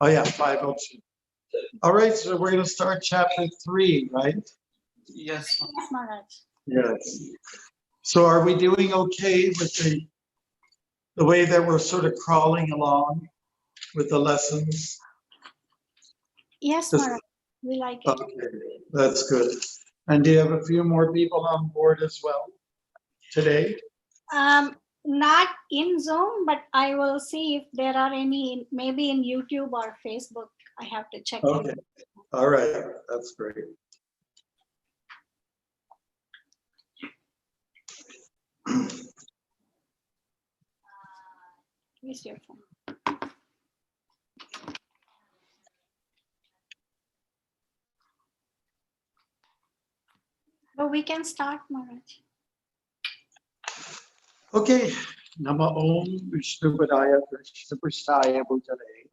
Oh yeah, 502. All right, so we're going to start chapter 3, right? Yes. Yes, Maharaj. Yes. So are we doing okay with the way that we're sort of crawling along with the lessons? Yes, Just- Maharaj. We like it. Okay, that's good. And do you have a few more people on board as well today? Not in Zoom, but I will see if there are any, maybe in YouTube or Facebook. I have to check. Okay, all right, that's great. Use your phone. So we can start, Maharaj. Okay, Nama Om Vishnupadaya Krishnapristhaya Bhutale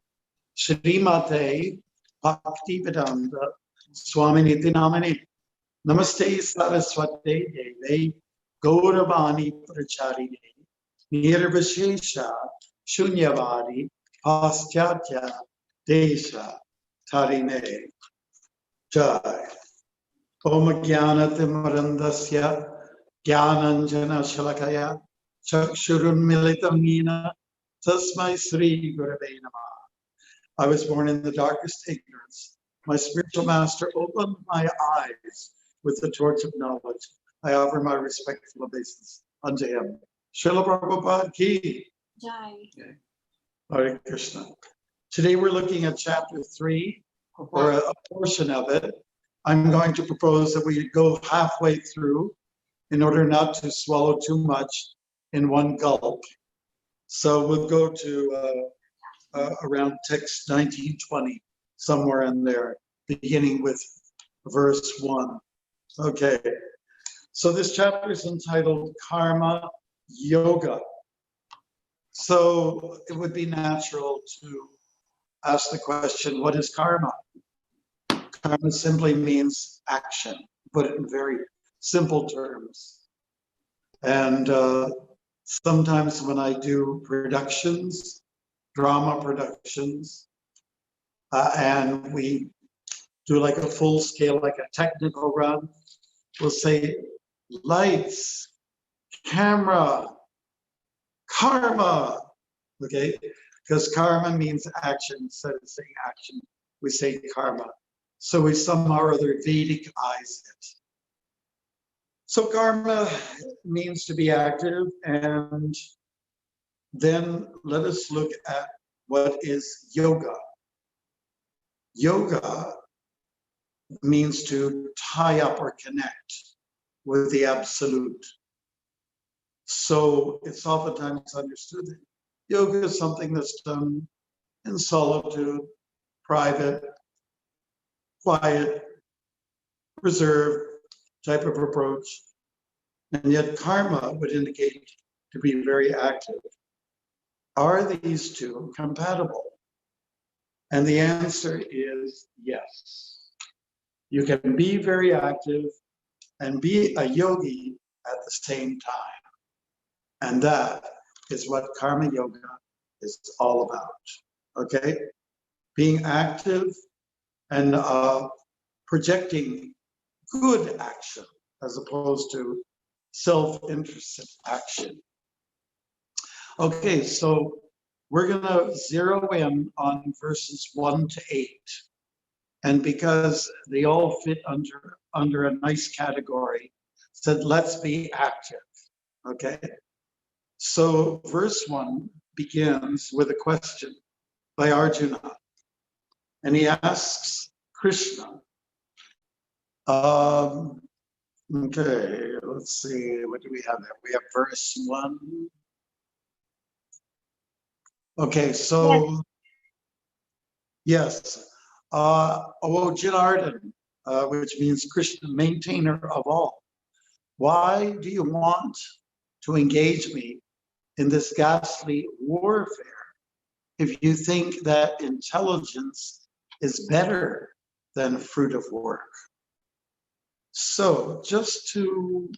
Shrimate Bhakti Vedanta Swami Nitinamane Namaste Saraswate Deve Gauravani Pracharine Nirvishesha Shunyavadi Paschatya Desha Tarine Jai Om Jnanatimarandasya Jnananjana Shalakaya Chakshurunmilitam Nina Tasmai Sri Gurave Namah. I was born in the darkest ignorance. My spiritual master opened my eyes with the torch of knowledge. I offer my respectful obeisance unto him. Srila Prabhupada ki. Jai. Hare Krishna. Today we're looking at chapter 3, or a portion of it. I'm going to propose that we go halfway through in order not to swallow too much in one gulp. So we'll go to around text 1920, somewhere in there, beginning with verse 1. Okay, so this chapter is entitled Karma Yoga. So it would be natural to ask the question, what is karma? Karma simply means action, put it in very simple terms. And sometimes when I do productions, drama productions, and we do like a full scale, like a technical run, we'll say lights, camera, karma, okay? Because karma means action. Instead of saying action, we say karma. So we somehow or other Vedic-ize it. So karma means to be active, and then let us look at what is yoga. Yoga means to tie up or connect with the absolute. So it's oftentimes understood that yoga is something that's done in solitude, private, quiet, reserved type of approach. And yet karma would indicate to be very active. Are these two compatible? And the answer is yes. You can be very active and be a yogi at the same time. And that is what karma yoga is all about. Okay? Being active and projecting good action as opposed to self-interested action. Okay, so we're going to zero in on verses 1 to 8. And because they all fit under a nice category, said let's be active. Okay? So verse 1 begins with a question by Arjuna. And he asks Krishna, okay, let's see, what do we have there? We have verse 1. Okay, so, yes. Janardan, which means Krishna, maintainer of all. Why do you want to engage me in this ghastly warfare if you think that intelligence is better than fruit of work? So just to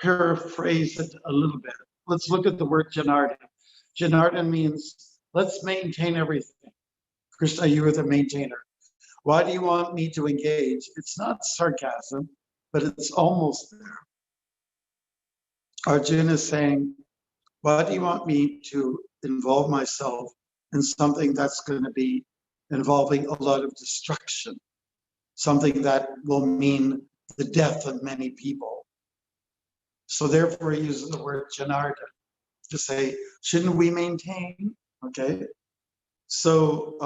paraphrase it a little bit, let's look at the word Janardan. Janardan means let's maintain everything. Krishna, you are the maintainer. Why do you want me to engage? It's not sarcasm, but it's almost there. Arjuna is saying, why do you want me to involve myself in something that's going to be involving a lot of destruction, something that will mean the death of many people? So therefore he uses the word Janardan to say, shouldn't we maintain? Okay. So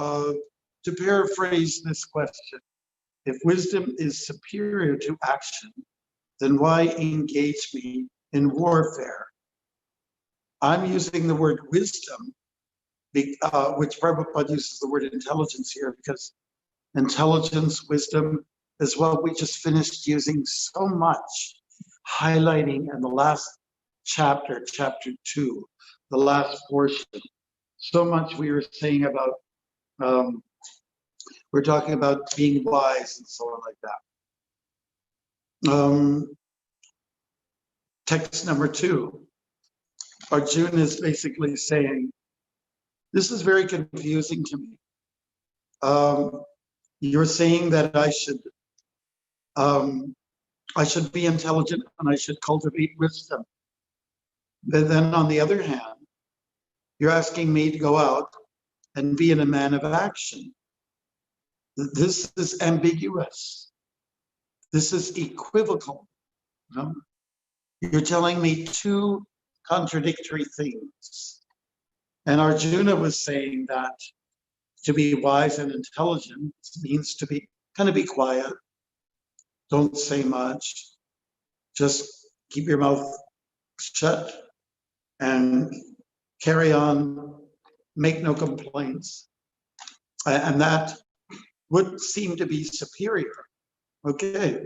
to paraphrase this question, if wisdom is superior to action, then why engage me in warfare? I'm using the word wisdom, which Prabhupada uses the word intelligence here, because intelligence, wisdom is what we just finished using so much, highlighting in the last chapter, chapter 2, the last portion. So much we were saying about, we're talking about being wise and so on like that. Text number 2. Arjuna is basically saying, this is very confusing to me. You're saying that I should be intelligent and I should cultivate wisdom. But then on the other hand, you're asking me to go out and be a man of action. This is ambiguous. This is equivocal. You know? You're telling me two contradictory things. And Arjuna was saying that to be wise and intelligent means to be kind of be quiet. Don't say much. Just keep your mouth shut and carry on. Make no complaints. And that would seem to be superior. Okay.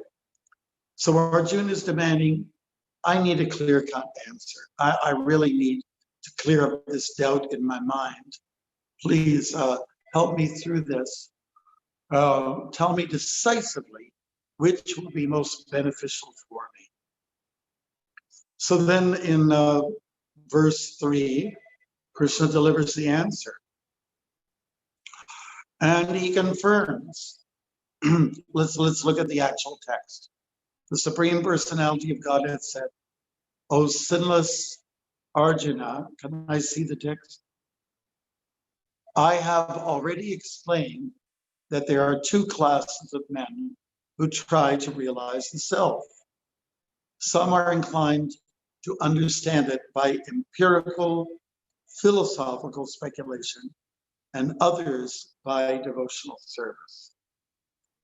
So Arjuna is demanding, I need a clear-cut answer. I really need to clear up this doubt in my mind. Please help me through this. Tell me decisively which will be most beneficial for me. So then in verse 3, Krishna delivers the answer. And he confirms. Let's look at the actual text. The Supreme Personality of Godhead said, O sinless Arjuna, can I see the text? I have already explained that there are two classes of men who try to realize the self. Some are inclined to understand it by empirical, philosophical speculation, and others by devotional service.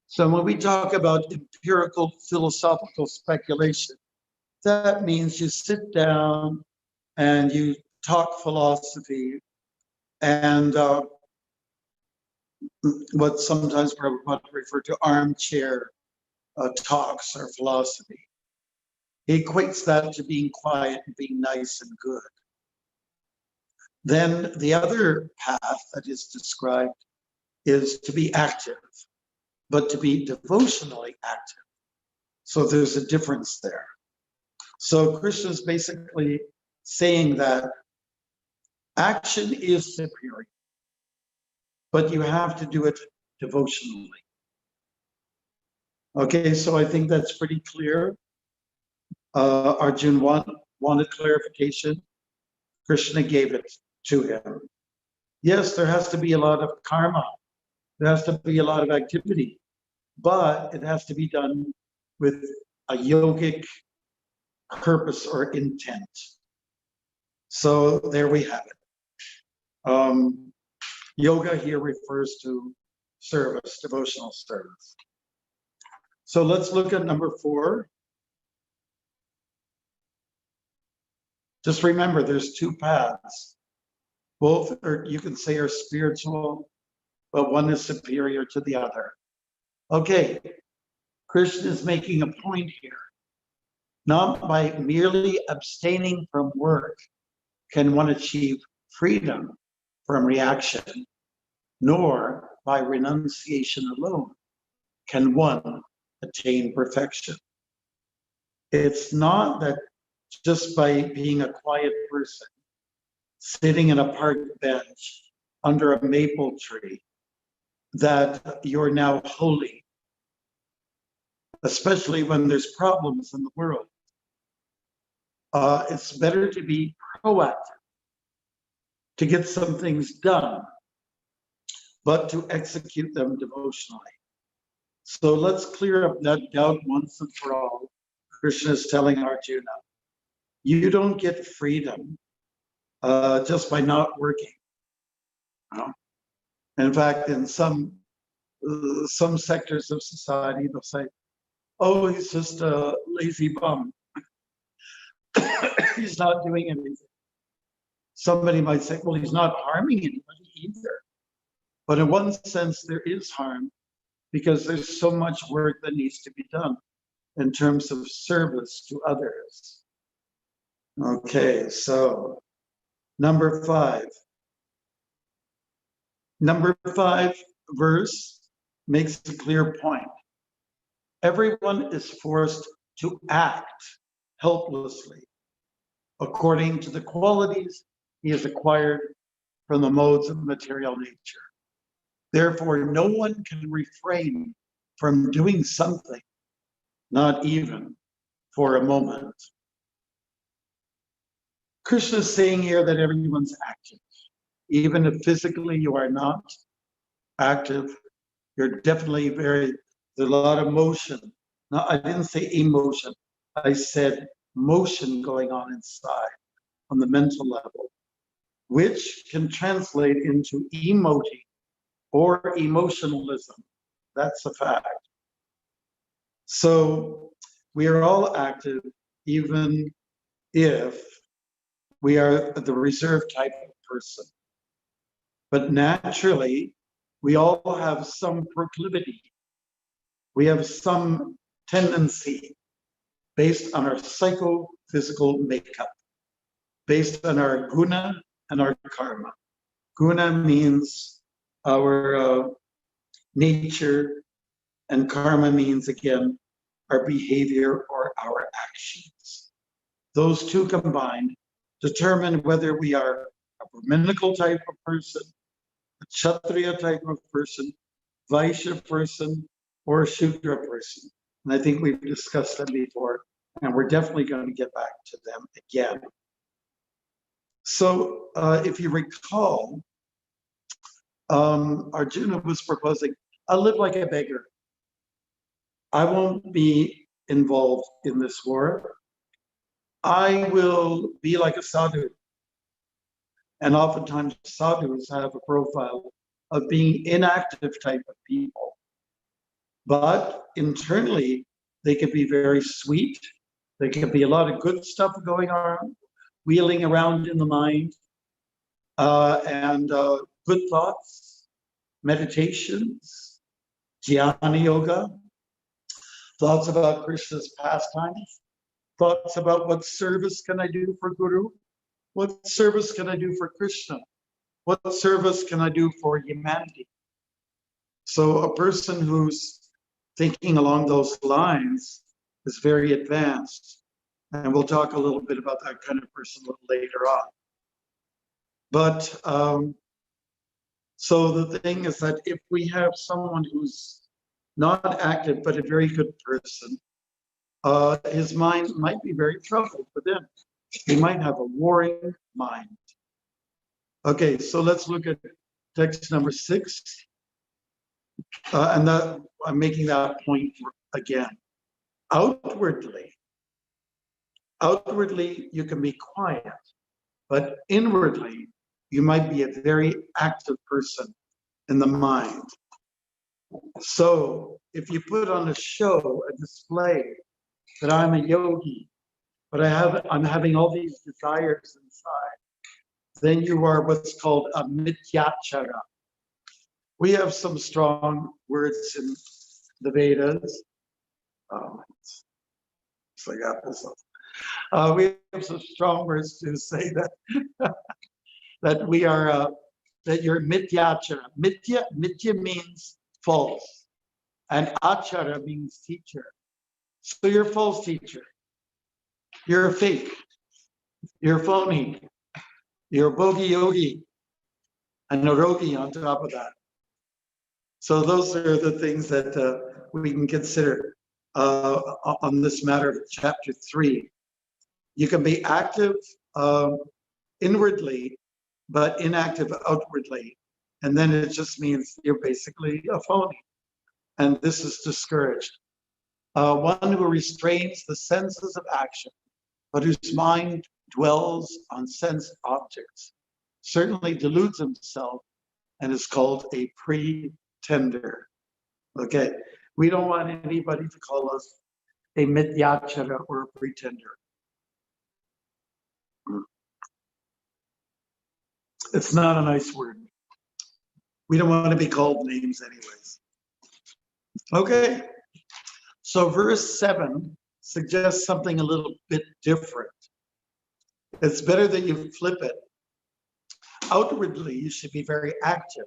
So when we talk about empirical, philosophical speculation, that means you sit down and you talk philosophy and what sometimes Prabhupada refer to armchair talks or philosophy. He equates that to being quiet and being nice and good. Then the other path that is described is to be active, but to be devotionally active. So there's a difference there. So Krishna is basically saying that action is superior, but you have to do it devotionally. Okay, so I think that's pretty clear. Arjuna wanted clarification. Krishna gave it to him. Yes, there has to be a lot of karma. There has to be a lot of activity, but it has to be done with a yogic purpose or intent. So there we have it. Yoga here refers to service, devotional service. So let's look at number 4. Just remember, there's two paths. Both are, you can say, are spiritual, but one is superior to the other. Okay, Krishna is making a point here. Not by merely abstaining from work can one achieve freedom from reaction, nor by renunciation alone can one attain perfection. It's not that just by being a quiet person, sitting in a park bench under a maple tree, that you're now holy, especially when there's problems in the world. It's better to be proactive, to get some things done, but to execute them devotionally. So let's clear up that doubt once and for all. Krishna is telling Arjuna, you don't get freedom just by not working. In fact, in some sectors of society, they'll say, oh, he's just a lazy bum. He's not doing anything. Somebody might say, well, he's not harming anybody either. But in one sense, there is harm because there's so much work that needs to be done in terms of service to others. Okay, so number 5. Number 5 verse makes a clear point. Everyone is forced to act helplessly according to the qualities he has acquired from the modes of material nature. Therefore, no one can refrain from doing something, not even for a moment. Krishna is saying here that everyone's active. Even if physically you are not active, you're definitely there's a lot of motion. No, I didn't say emotion. I said motion going on inside on the mental level, which can translate into emoting or emotionalism. That's a fact. So we are all active, even if we are the reserved type of person. But naturally, we all have some proclivity. We have some tendency based on our psychophysical makeup, based on our guna and our karma. Guna means our nature, and karma means, again, our behavior or our actions. Those two combined determine whether we are a Brahminical type of person, a Kshatriya type of person, Vaishya person, or a Shudra person. And I think we've discussed them before, and we're definitely going to get back to them again. So if you recall, Arjuna was proposing, I'll live like a beggar. I won't be involved in this war. I will be like a sadhu. And oftentimes sadhus have a profile of being inactive type of people. But internally, they can be very sweet. There can be a lot of good stuff going on, wheeling around in the mind, and good thoughts, meditations, jnana yoga, thoughts about Krishna's pastimes, thoughts about what service can I do for Guru? What service can I do for Krishna? What service can I do for humanity? So a person who's thinking along those lines is very advanced. And we'll talk a little bit about that kind of person a little later on. But so the thing is that if we have someone who's not active, but a very good person, his mind might be very troubled within. He might have a warring mind. Okay, so let's look at text number 6. And that, I'm making that point again. Outwardly, you can be quiet, but inwardly, you might be a very active person in the mind. So if you put on a show, a display, that I'm a yogi, but I'm having all these desires inside, then you are what's called a mityachara. We have some strong words in the Vedas. So I got this up. We have some strong words to say that that we are that you're mityachara. Mitya means false, and achara means teacher. So you're a false teacher. You're a fake. You're phony. You're a bogey yogi, and a rogi on top of that. So those are the things that we can consider on this matter of chapter 3. You can be active inwardly, but inactive outwardly. And then it just means you're basically a phony. And this is discouraged. One who restrains the senses of action, but whose mind dwells on sense objects, certainly deludes himself and is called a pretender. Okay, we don't want anybody to call us a mityachara or a pretender. It's not a nice word. We don't want to be called names anyways. Okay, so verse 7 suggests something a little bit different. It's better that you flip it. Outwardly, you should be very active.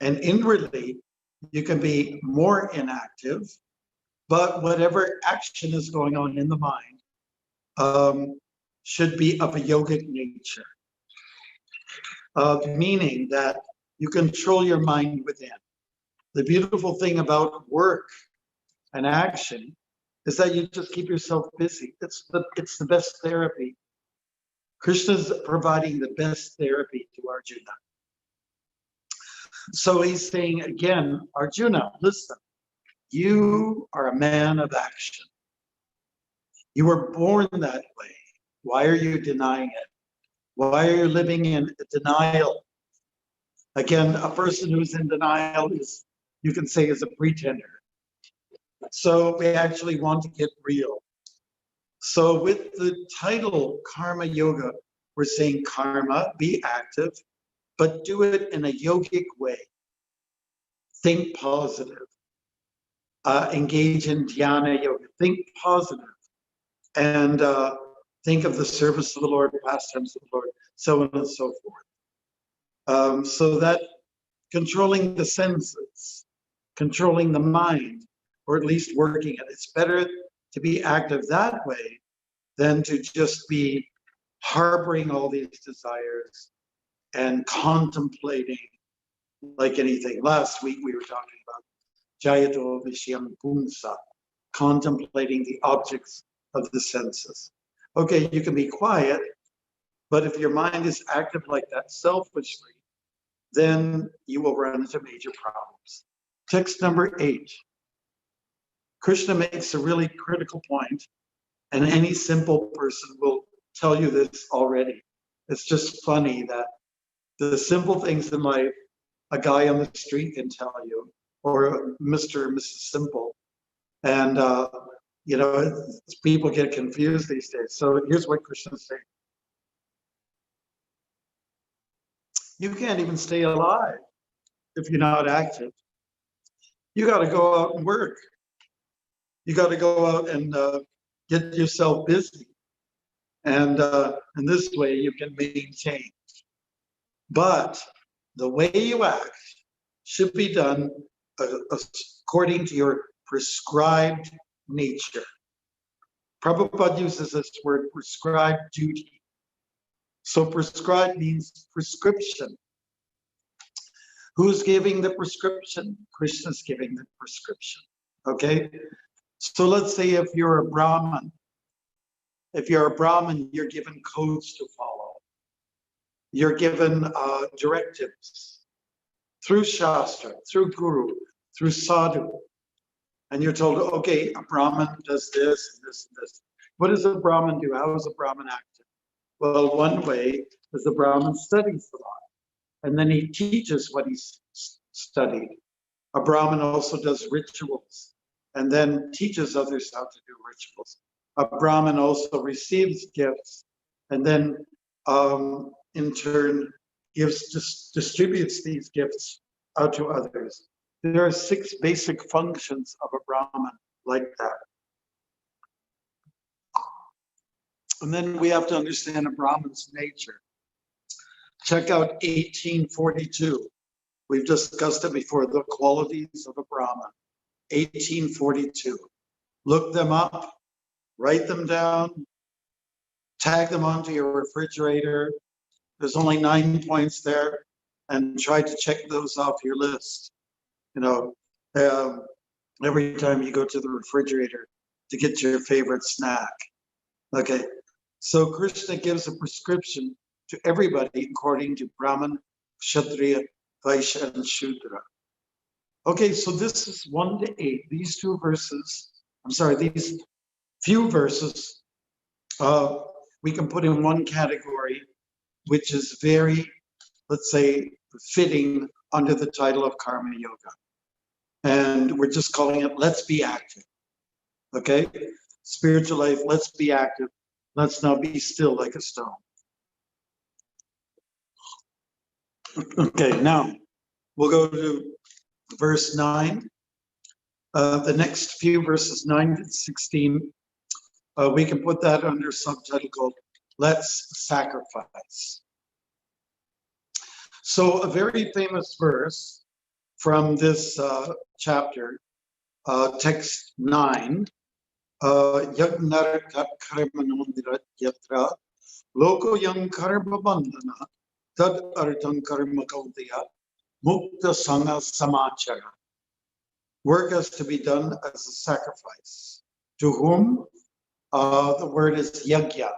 And inwardly, you can be more inactive. But whatever action is going on in the mind should be of a yogic nature. Meaning that you control your mind within. The beautiful thing about work and action is that you just keep yourself busy. It's the best therapy. Krishna's providing the best therapy to Arjuna. So he's saying again, Arjuna, listen, you are a man of action. You were born that way. Why are you denying it? Why are you living in denial? Again, a person who's in denial is, you can say, is a pretender. So we actually want to get real. So with the title Karma Yoga, we're saying karma, be active, but do it in a yogic way. Think positive. Engage in dhyana yoga. Think positive. And think of the service of the Lord, pastimes of the Lord, so on and so forth. So that controlling the senses, controlling the mind, or at least working it. It's better to be active that way than to just be harboring all these desires and contemplating like anything. Last week we were talking about Jayato Vishyam Pumsa, contemplating the objects of the senses. Okay, you can be quiet, but if your mind is active like that selfishly, then you will run into major problems. Text number 8. Krishna makes a really critical point, and any simple person will tell you this already. It's just funny that the simple things in life, a guy on the street can tell you, or Mr. or Mrs. Simple. And, you know, people get confused these days. So here's what Krishna's saying. You can't even stay alive if you're not active. You got to go out and work. You got to go out and get yourself busy. And in this way, you can maintain. But the way you act should be done according to your prescribed nature. Prabhupada uses this word, prescribed duty. So prescribed means prescription. Who's giving the prescription? Krishna's giving the prescription. Okay? So let's say if you're a Brahmin, you're given codes to follow. You're given directives through Shastra, through Guru, through Sadhu. And you're told, okay, a Brahmin does this and this and this. What does a Brahmin do? How is a Brahmin active? Well, one way is the Brahmin studies a lot. And then he teaches what he's studied. A Brahmin also does rituals and then teaches others how to do rituals. A Brahmin also receives gifts and then in turn distributes these gifts out to others. There are 6 basic functions of a Brahmin like that. And then we have to understand a Brahmin's nature. Check out 1842. We've discussed it before, the qualities of a Brahmin. 1842. Look them up, write them down, tag them onto your refrigerator. There's only 9 points there, and try to check those off your list. You know, every time you go to the refrigerator to get your favorite snack. Okay, so Krishna gives a prescription to everybody according to Brahman, Kshatriya, Vaishya, and Shudra. Okay, so this is 1 to 8. These two verses, these few verses, we can put in one category, which is very, let's say, fitting under the title of Karma Yoga. And we're just calling it, let's be active. Okay? Spiritual life, let's be active. Let's not be still like a stone. Okay, now we'll go to verse 9. The next few verses, 9 to 16, we can put that under subtitle called Let's Sacrifice. So a very famous verse from this chapter, text 9, Yagnar Karmanondirat Yatra, Loko Yang Karma Bandhana, Tad Artang Karma Kaudaya, Mukta Sangha Samachara. Work has to be done as a sacrifice. To whom? The word is yagya.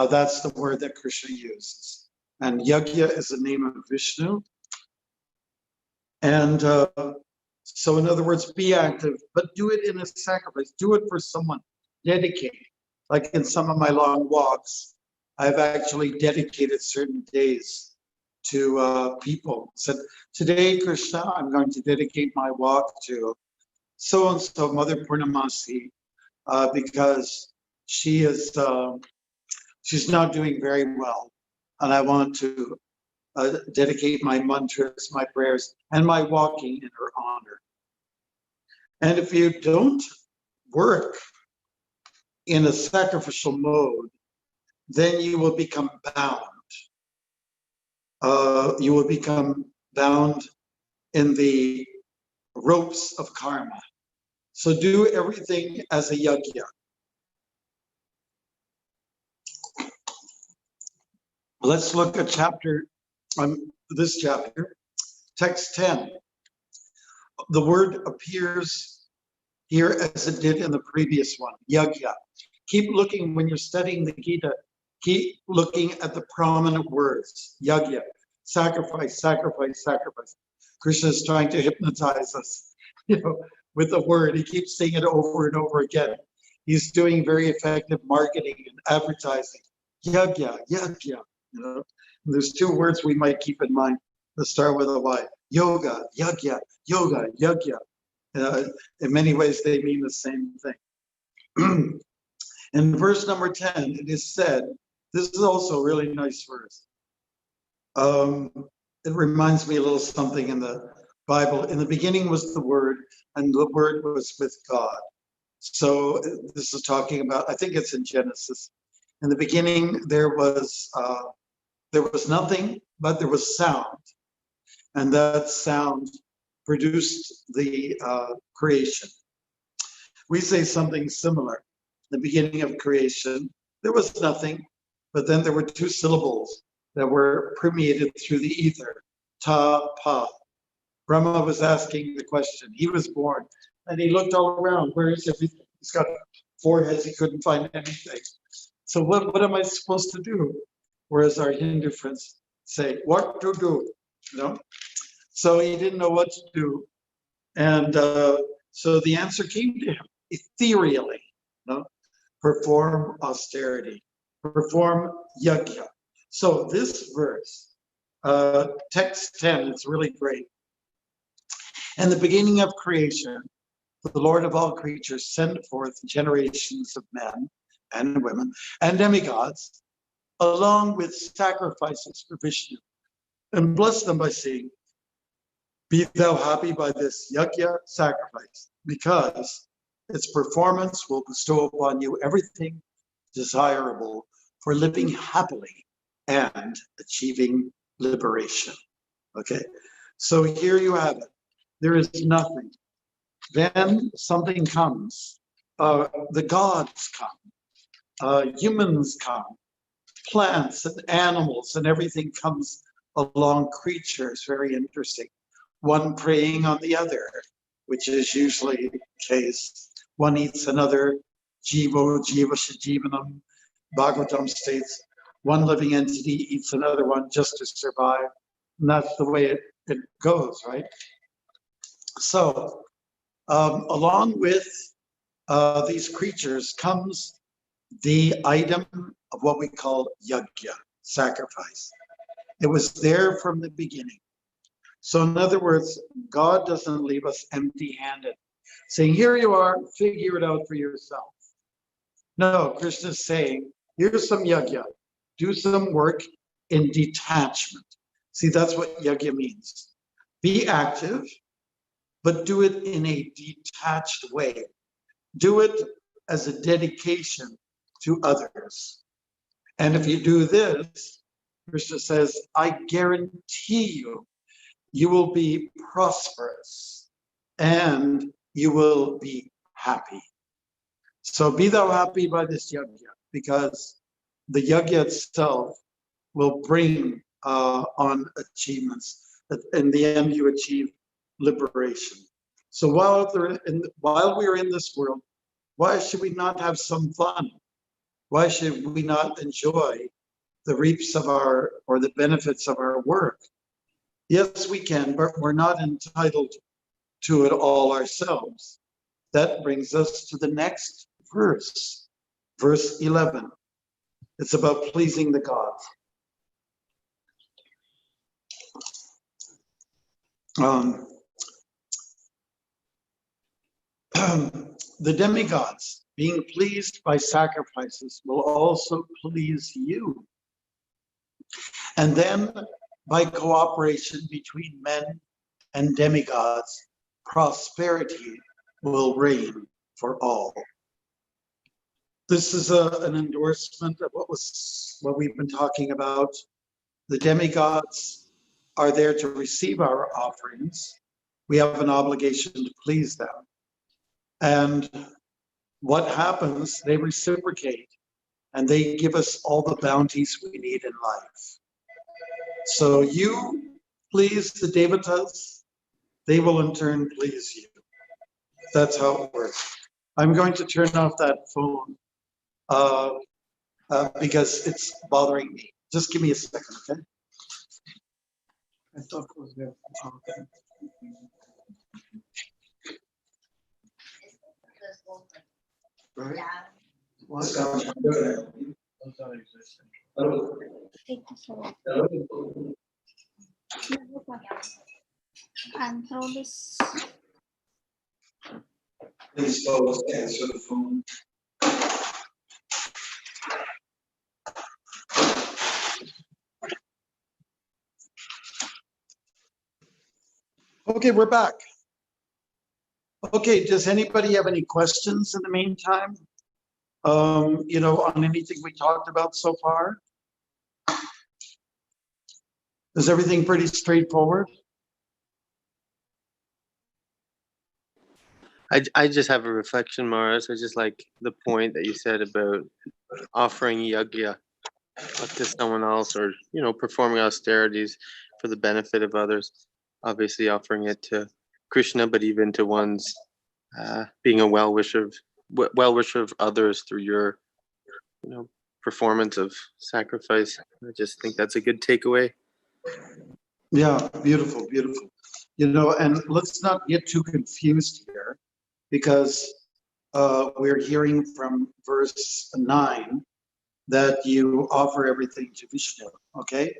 That's the word that Krishna uses. And yagya is the name of Vishnu. And so in other words, be active, but do it in a sacrifice. Do it for someone. Dedicate. Like in some of my long walks, I've actually dedicated certain days to people. Said, today, Krishna, I'm going to dedicate my walk to so-and-so, Mother Purnamasi, because she is, she's not doing very well. And I want to dedicate my mantras, my prayers, and my walking in her honor. And if you don't work in a sacrificial mode, then you will become bound. You will become bound in the ropes of karma. So do everything as a yajna. Let's look at this chapter, text 10. The word appears here as it did in the previous one, yajna. Keep looking when you're studying the Gita. Keep looking at the prominent words, yajna, sacrifice, sacrifice, sacrifice. Krishna is trying to hypnotize us, with the word. He keeps saying it over and over again. He's doing very effective marketing and advertising. Yajna, yajna. And there's two words we might keep in mind that start with a Y. Yoga, yajna, yoga, yajna. In many ways, they mean the same thing. In verse number 10, it is said, this is also a really nice verse. It reminds me a little something in the Bible. In the beginning was the Word, and the Word was with God. So this is talking about, I think it's in Genesis. In the beginning, there was nothing, but there was sound. And that sound produced the creation. We say something similar. The beginning of creation, there was nothing, but then there were two syllables that were permeated through the ether, ta, pa. Brahma was asking the question. He was born, and he looked all around. Where is everything? He's got 4 heads. He couldn't find anything. So what am I supposed to do? Whereas our Hindu friends say, what to do? So he didn't know what to do. And so the answer came to him ethereally. Perform austerity, perform yajna. So this verse, text 10, is really great. In the beginning of creation, the Lord of all creatures sent forth generations of men and women and demigods, along with sacrifices for Vishnu, and blessed them by saying, be thou happy by this yajna sacrifice, because its performance will bestow upon you everything desirable for living happily and achieving liberation. Okay, so here you have it. There is nothing. Then something comes. The gods come. Humans come. Plants and animals and everything comes along. Creatures, very interesting. one preying on the other, which is usually the case. One eats another, jivo, jivasya jivanam, Bhagavatam states, one living entity eats another one just to survive. And that's the way it goes, right? So, along with these creatures comes the item of what we call yajna, sacrifice. It was there from the beginning. So in other words, God doesn't leave us empty-handed, saying, here you are, figure it out for yourself. No, Krishna is saying, here's some yajna. Do some work in detachment. See, that's what yajna means. Be active, but do it in a detached way. Do it as a dedication to others. And if you do this, Krishna says, I guarantee you, you will be prosperous and you will be happy. So be thou happy by this yajna, because the yajna itself will bring on achievements. In the end, you achieve liberation. So while we're in this world, why should we not have some fun? Why should we not enjoy the reaps of or the benefits of our work? Yes, we can, but we're not entitled to it all ourselves. That brings us to the next verse, verse 11. It's about pleasing the gods. The demigods, being pleased by sacrifices, will also please you. And then, by cooperation between men and demigods, prosperity will reign for all. This is an endorsement of what we've been talking about. The demigods are there to receive our offerings. We have an obligation to please them. And what happens, they reciprocate and they give us all the bounties we need in life. So you please the devatas, they will in turn please you. That's how it works. I'm going to turn off that phone because it's bothering me. Just give me a second, okay? I thought it was there. Okay. Right? What? And throw this. Please always answer the phone. Okay, we're back. Okay, does anybody have any questions in the meantime? On anything we talked about so far? Is everything pretty straightforward? I just have a reflection, Mars. I just like the point that you said about offering yajna to someone else, or performing austerities for the benefit of others. Obviously, offering it to Krishna, but even to one's being a well-wisher of others through your performance of sacrifice. I just think that's a good takeaway. Yeah, beautiful, beautiful. And let's not get too confused here, because we're hearing from verse 9 that you offer everything to Vishnu, okay?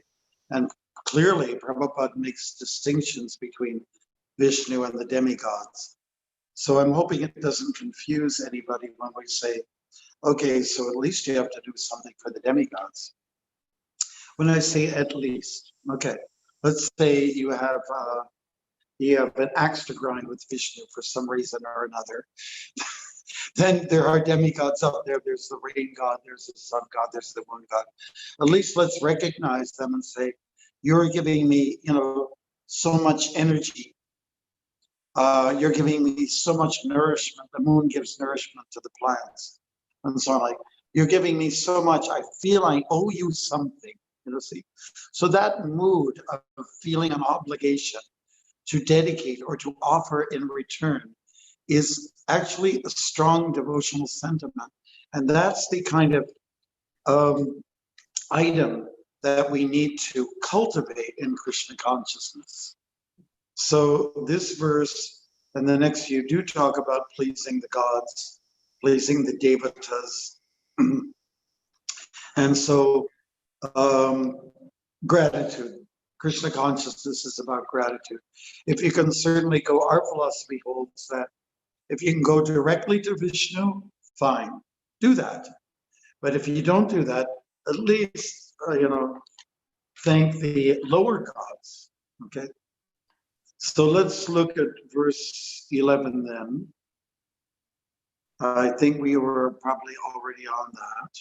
And clearly Prabhupada makes distinctions between Vishnu and the demigods. So I'm hoping it doesn't confuse anybody when we say, okay, so at least you have to do something for the demigods. When I say at least, okay, let's say you have an axe to grind with Vishnu for some reason or another. Then there are demigods out there. There's the rain god, there's the sun god, there's the moon god. At least let's recognize them and say, you're giving me, so much energy. You're giving me so much nourishment. The moon gives nourishment to the plants. And so on, like, you're giving me so much. I feel I owe you something, see. So that mood of feeling an obligation to dedicate or to offer in return is actually a strong devotional sentiment. And that's the kind of item that we need to cultivate in Krishna consciousness. So this verse and the next few do talk about pleasing the gods, pleasing the devatas. And so gratitude. Krishna consciousness is about gratitude. If you can certainly go, our philosophy holds that if you can go directly to Vishnu, fine, do that. But if you don't do that, at least, thank the lower gods, okay? So let's look at verse 11 then. I think we were probably already on that.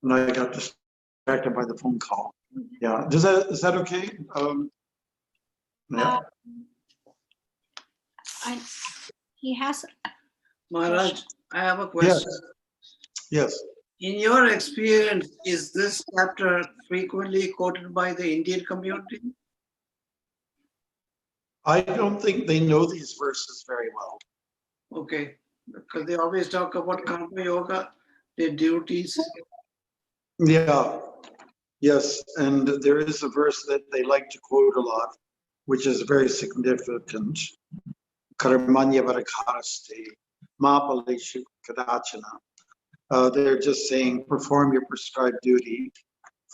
And I got distracted by the phone call. Yeah, is that okay? Yeah. He has. Maharaj, I have a question. Yes. In your experience, is this chapter frequently quoted by the Indian community? I don't think they know these verses very well. Okay, because they always talk about karma yoga, their duties. Yeah. Yes, and there is a verse that they like to quote a lot, which is very significant. Karmanya varakaraste, mapalishu kadachana. They're just saying, perform your prescribed duty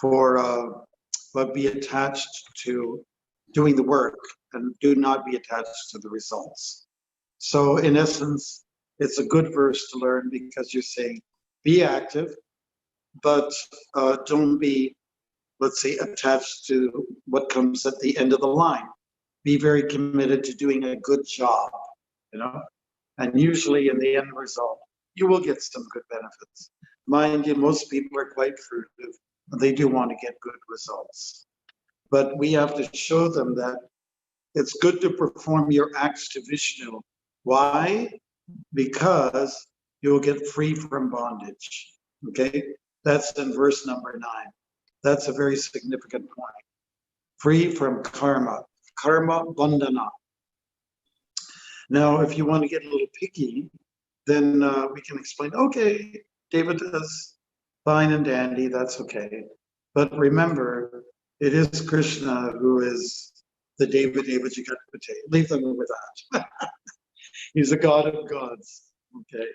but be attached to doing the work and do not be attached to the results. So in essence, it's a good verse to learn because you're saying, be active, but don't be, let's say, attached to what comes at the end of the line. Be very committed to doing a good job, and usually in the end result, you will get some good benefits. Mind you, most people are quite fruitive. They do want to get good results. But we have to show them that it's good to perform your acts to Vishnu. Why? Because you'll get free from bondage. Okay? That's in verse number 9. That's a very significant point. Free from karma bandhana. Now, if you want to get a little picky, then we can explain, okay, Devatas, fine and dandy, that's okay. But remember, it is Krishna who is the Deva Jagatpate. Leave them with that. He's a god of gods, okay?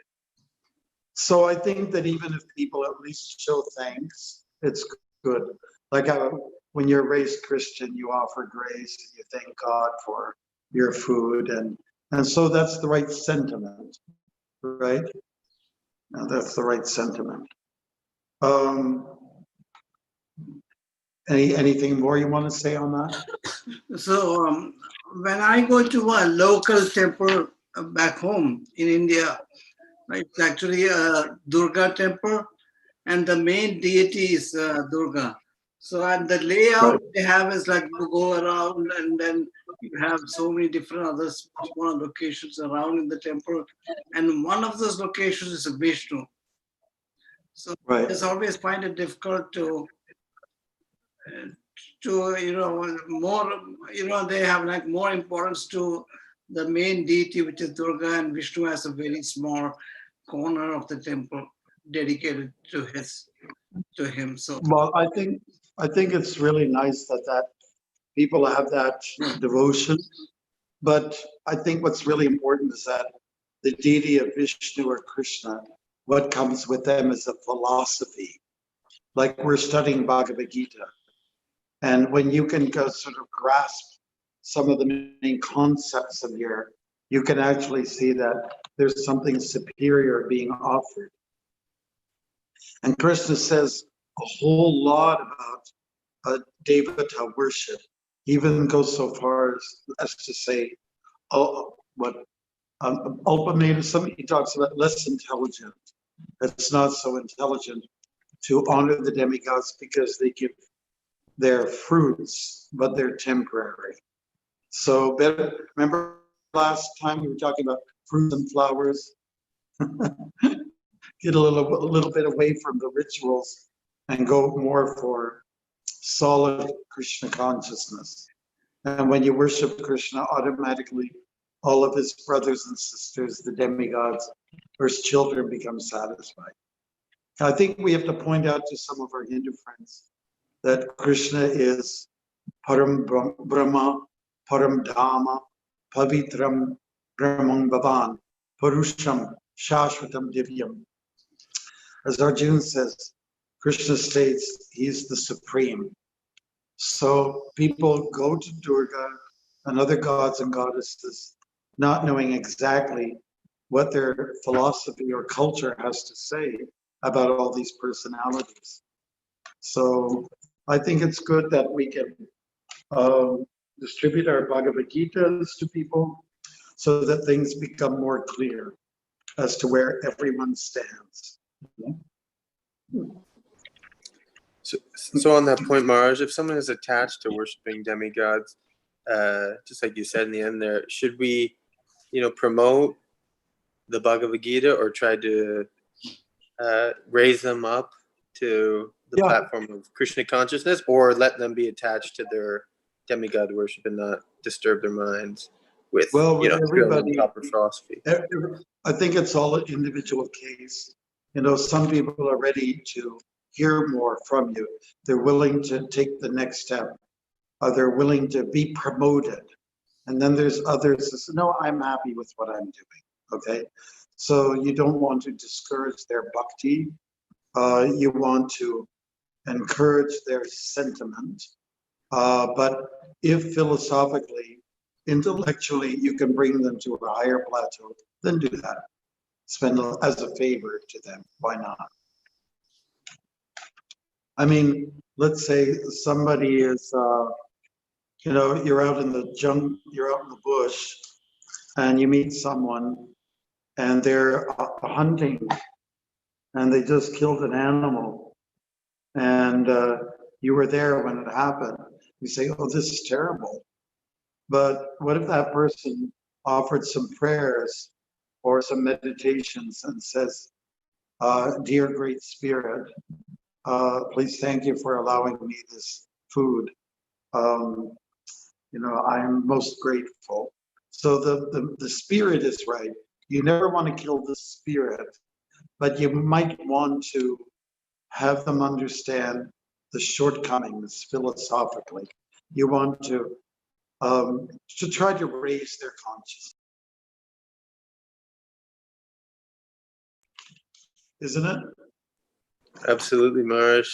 So I think that even if people at least show thanks, it's good. Like when you're raised Christian, you offer grace, and you thank God for your food, and so that's the right sentiment, right? Now that's the right sentiment. Anything more you want to say on that? So when I go to a local temple back home in India, it's actually a Durga temple, and the main deity is Durga. So and the layout they have is like you go around and then you have so many different other small locations around in the temple, and one of those locations is Vishnu. So I just always find it difficult to more, they have like more importance to the main deity, which is Durga, and Vishnu has a very small corner of the temple dedicated to him. So well, I think it's really nice that people have that devotion, but I think what's really important is that the deity of Vishnu or Krishna, what comes with them is a philosophy. Like we're studying Bhagavad Gita, and when you can go sort of grasp some of the main concepts of here, you can actually see that there's something superior being offered. And Krishna says a whole lot about Devata worship. He even goes so far as to say, ultimately, he talks about less intelligent. It's not so intelligent to honor the demigods because they give their fruits, but they're temporary. So remember last time we were talking about fruits and flowers? Get a little bit away from the rituals and go more for solid Krishna consciousness. And when you worship Krishna, automatically all of his brothers and sisters, the demigods, or his children become satisfied. I think we have to point out to some of our Hindu friends that Krishna is Param Brahma, Param Dhamma, Pavitram Brahman Bhavan, Purusham Shashvatam Divyam. As Arjuna says, Krishna states he's the supreme. So people go to Durga and other gods and goddesses not knowing exactly what their philosophy or culture has to say about all these personalities. So I think it's good that we can distribute our Bhagavad Gitas to people so that things become more clear as to where everyone stands. So on that point, Maharaj, if someone is attached to worshiping demigods, just like you said in the end there, should we, promote the Bhagavad Gita or try to raise them up to the platform of Krishna consciousness, or let them be attached to their demigod worship and not disturb their minds with, everybody, proper philosophy? I think it's all an individual case. Some people are ready to hear more from you. They're willing to take the next step. They're willing to be promoted. And then there's others that say, no, I'm happy with what I'm doing. Okay. So you don't want to discourage their bhakti. You want to encourage their sentiment. But if philosophically, intellectually, you can bring them to a higher plateau, then do that. Spend as a favor to them. Why not? I mean, let's say somebody is, you're out in the jungle, you're out in the bush, and you meet someone, and they're hunting, and they just killed an animal, and you were there when it happened. You say, oh, this is terrible. But what if that person offered some prayers or some meditations and says, dear Great Spirit, please thank you for allowing me this food. I'm most grateful. So the spirit is right. You never want to kill the spirit, but you might want to have them understand the shortcomings philosophically. You want to try to raise their consciousness. Isn't it? Absolutely, Maharaj.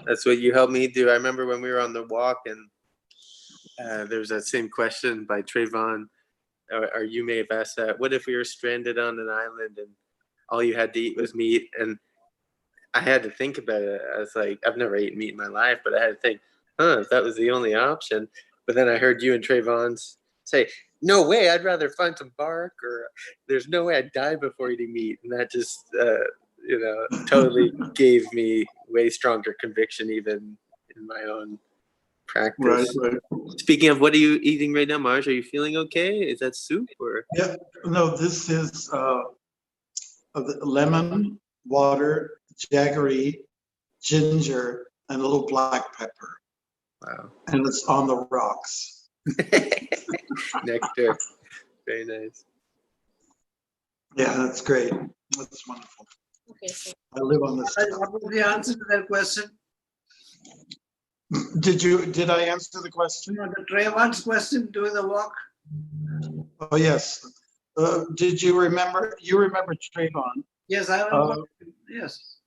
That's what you helped me do. I remember when we were on the walk and there was that same question by Trayvon, or you may have asked that, what if we were stranded on an island and all you had to eat was meat? And I had to think about it. I was like, I've never eaten meat in my life, but I had to think, if that was the only option. But then I heard you and Trayvon say, no way, I'd rather find some bark, or there's no way I'd die before eating meat. And that just, totally gave me way stronger conviction even in my own practice. Right. Speaking of, what are you eating right now, Marge? Are you feeling okay? Is that soup or? Yeah, no, this is lemon, water, jaggery, ginger, and a little black pepper. Wow. And it's on the rocks. Nectar. Very nice. Yeah, that's great. That's wonderful. Okay, so I live on this. What was the answer to that question? Did I answer the question? No, the Trayvon's question during the walk. Oh, yes. Did you remember? You remember Trayvon? Yes, I remember. Yes.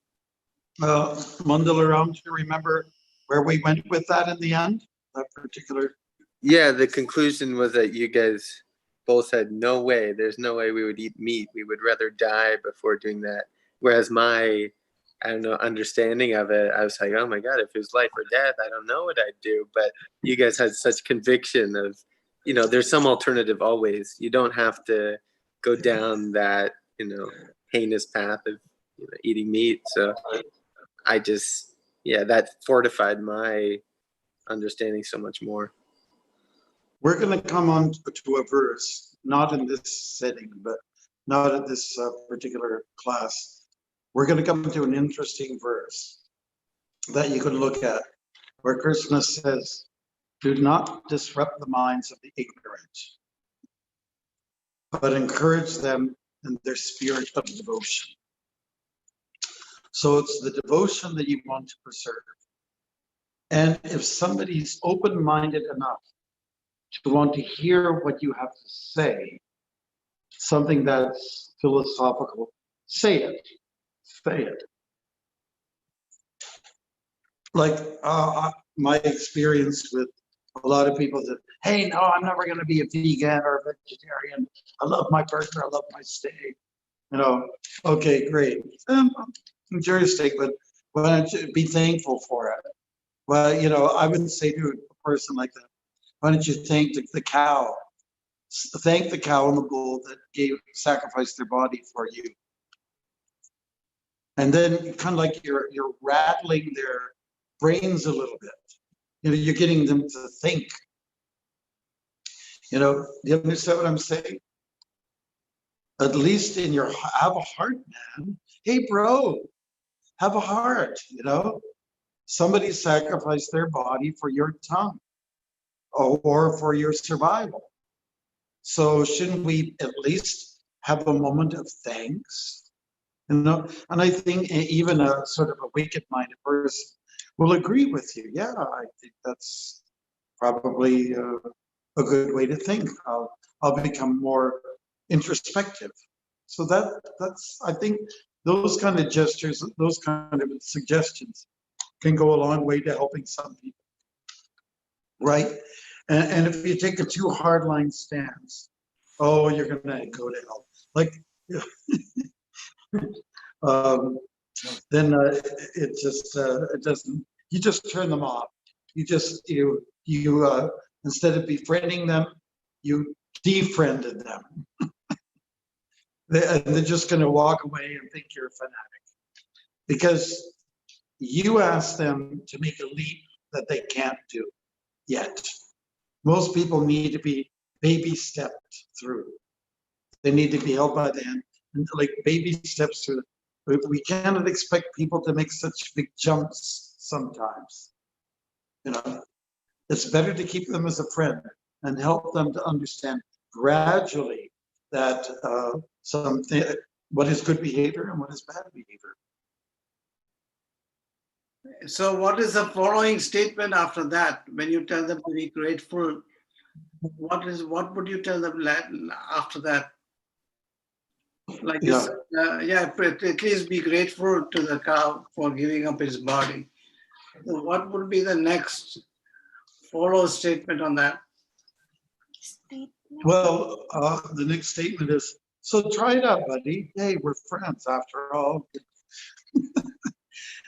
Mandalaram, do you remember where we went with that in the end? That particular. Yeah, the conclusion was that you guys both said, no way, there's no way we would eat meat. We would rather die before doing that. Whereas my, understanding of it, I was like, oh my God, if it was life or death, I don't know what I'd do. But you guys had such conviction of, there's some alternative always. You don't have to go down that, heinous path of eating meat. So I just, that fortified my understanding so much more. We're going to come on to a verse, not in this setting, but not at this particular class. We're going to come to an interesting verse that you can look at, where Krishna says, Do not disrupt the minds of the ignorant, but encourage them in their spirit of devotion. So it's the devotion that you want to preserve. And if somebody's open-minded enough to want to hear what you have to say, something that's philosophical, say it. Say it. Like my experience with a lot of people that, hey, no, I'm never going to be a vegan or a vegetarian. I love my burger. I love my steak. You know, okay, great. Enjoy your steak, but why don't you be thankful for it? Well, you know, I would say to a person like that, why don't you thank the cow? Thank the cow and the bull that sacrificed their body for you. And then kind of like you're rattling their brains a little bit. You know, you're getting them to think. You know, you understand what I'm saying? At least in your, have a heart, man. Hey, bro, have a heart, you know? Somebody sacrificed their body for your tongue or for your survival. So shouldn't we at least have a moment of thanks? You know, and I think even a sort of a wicked-minded person will agree with you. Yeah, I think that's probably a good way to think. I'll become more introspective. So that's I think those kind of gestures, those kind of suggestions can go a long way to helping some people, right? And if you take a too hardline stance, oh, you're gonna go to hell. Like, then it doesn't. You just turn them off. You instead of befriending them, you defriended them. They're just going to walk away and think you're a fanatic because you ask them to make a leap that they can't do yet. Most people need to be baby stepped through. They need to be held by the hand and like baby steps through. We cannot expect people to make such big jumps sometimes. You know, it's better to keep them as a friend and help them to understand gradually that what is good behavior and what is bad behavior. So what is the following statement after that? When you tell them to be grateful, what would you tell them after that? Like you said, at least be grateful to the cow for giving up his body. So what would be the next follow statement on that? Well, the next statement is, so try it out, buddy. Hey, we're friends after all.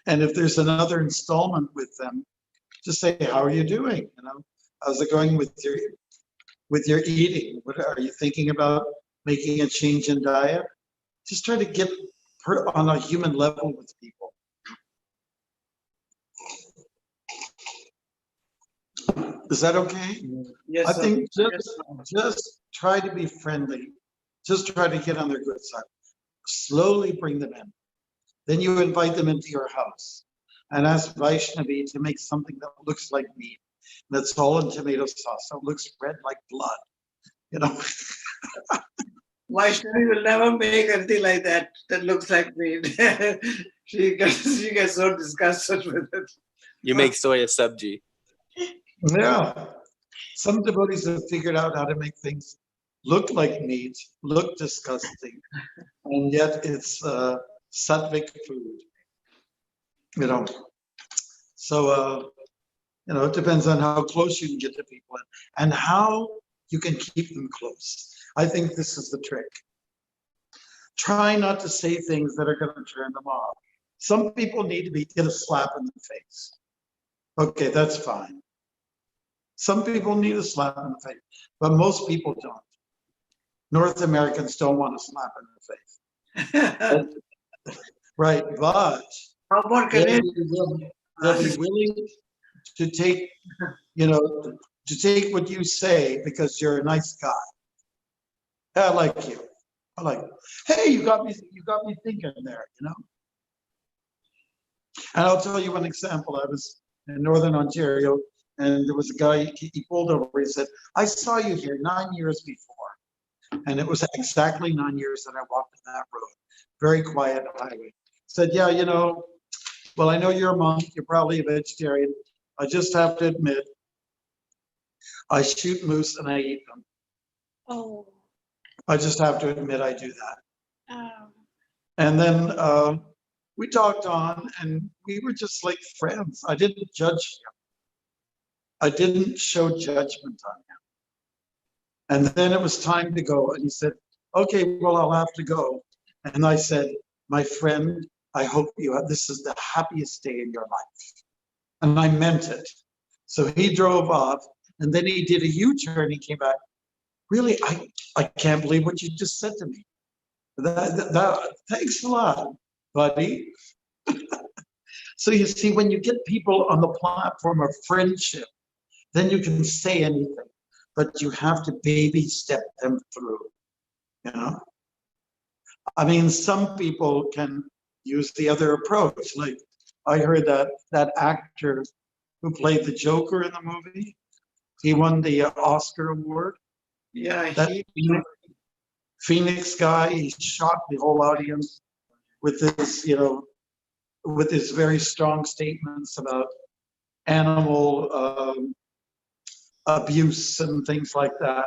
And if there's another installment with them, just say, how are you doing? You know, how's it going with your eating? What are you thinking about making a change in diet? Just try to get on a human level with people. Is that okay? Yes, I sir. think just try to be friendly. Just try to get on their good side. Slowly bring them in. Then you invite them into your house and ask Vaishnavi to make something that looks like meat. That's all in tomato sauce. So it looks red like blood. You know. Vaishnavi will never make anything like that looks like meat. she gets so disgusted with it. You make soya sabji. Yeah. Some devotees have figured out how to make things look like meat, look disgusting, and yet it's sattvic food. You know. So you know, it depends on how close you can get to people and how you can keep them close. I think this is the trick. Try not to say things that are going to turn them off. Some people need to get a slap in the face. Okay, that's fine. Some people need a slap in the face, but most people don't. North Americans don't want a slap in the face. Right, but How about they'll Canadians? be willing to take, you know, to take what you say because you're a nice guy. I like you. I like you. Hey, you got me thinking there, you know. And I'll tell you one example. I was in Northern Ontario, and there was a guy, he pulled over, he said, I saw you here 9 years before. And it was exactly 9 years that I walked on that road. Very quiet highway. Said, yeah, you know, well, I know you're a monk, you're probably a vegetarian. I just have to admit, I shoot moose and I eat them. Oh, I just have to admit I do that. um, And then we talked on and we were just like friends. I didn't judge him. I didn't show judgment on him. And then it was time to go. And he said, okay, well, I'll have to go. And I said, my friend, I hope this is the happiest day in your life. And I meant it. So he drove off and then he did a U-turn. He came back. Really, I can't believe what you just said to me. Thanks a lot, buddy. So you see, when you get people on the platform of friendship, then you can say anything, but you have to baby step them through, you know? I mean, some people can use the other approach. Like I heard that actor who played the Joker in the movie, he won the Oscar award. Yeah, That Phoenix guy, he shocked the whole audience with his, you know, with his very strong statements about animal abuse and things like that.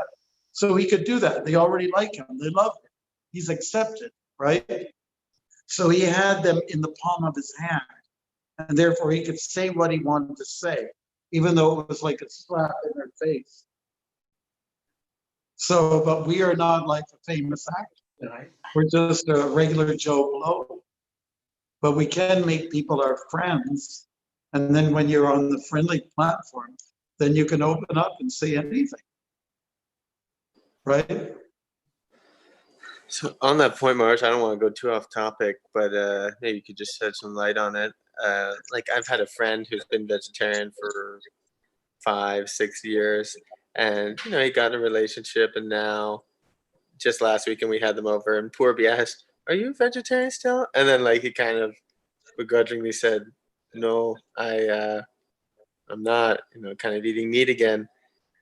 So he could do that. They already like him. They love him. He's accepted, right? So he had them in the palm of his hand, and therefore he could say what he wanted to say, even though it was like a slap in their face. So, but we are not like a famous actor, right? We're just a regular Joe Blow. But we can make people our friends. And then when you're on the friendly platform, then you can open up and say anything. Right? So on that point, Marsh, I don't want to go too off topic, but maybe you could just shed some light on it. Like I've had a friend who's been vegetarian for 5-6 years, and you know he got in a relationship, and now just last weekend we had them over, and poor B asked, "Are you vegetarian still?" And then like he kind of begrudgingly said, "No, I'm not." You know, kind of eating meat again.